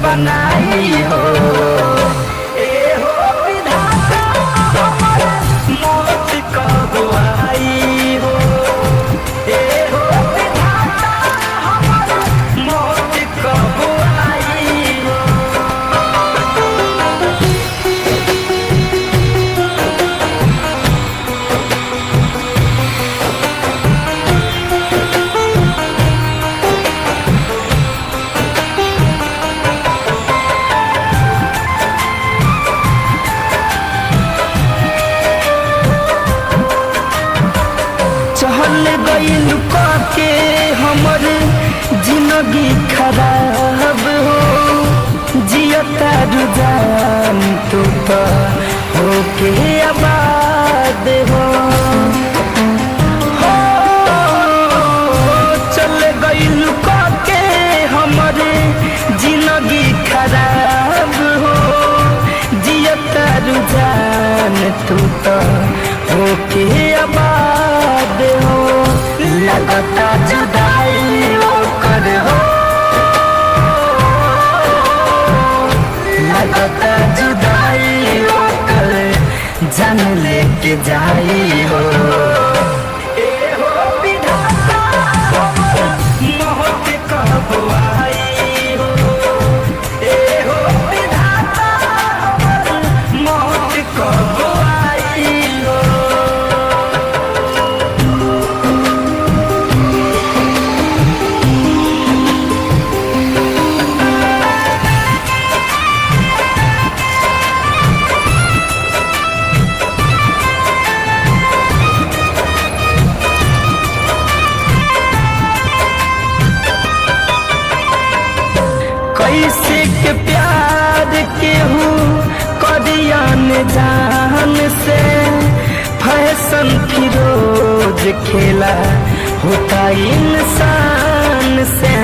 बनाई हो। ए हो विधाता हमारा मौत कब आई हो। ए हो विधाता हमारा मौत कब आई हो। चहल गइल के हमर जिंदगी खराब हो। जियता रुझान तू तो होके आबाद हो। चल गइल के हमर जिंदगी खराब हो। जियता रुझान तू तो होके आबाद हो। लगता जुदाई ओकर हो। लगता जुदाई ओकर जान लेके जाई हो। ए हो विधाता हमारा मौत कब आई हो। ए हो विधाता हमारा मौत कब आई हो। कैसे के प्यार केहू करियन जान से। फैशन फिरोज खेला होता इंसान से।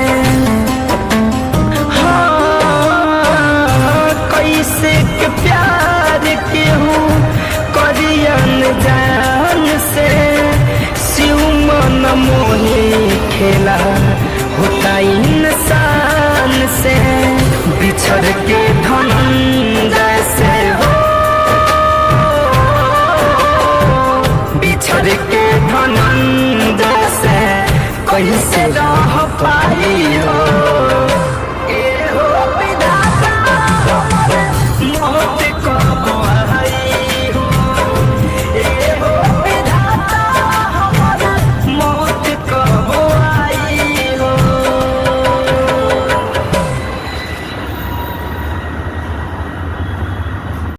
हाँ कैसे के प्यार केहू करियन जान से। शिव मन मोही खेला होता इंसान से। बिछड़ के धनंजय से हो। बिछड़ के धनंजय से कैसे रह पाई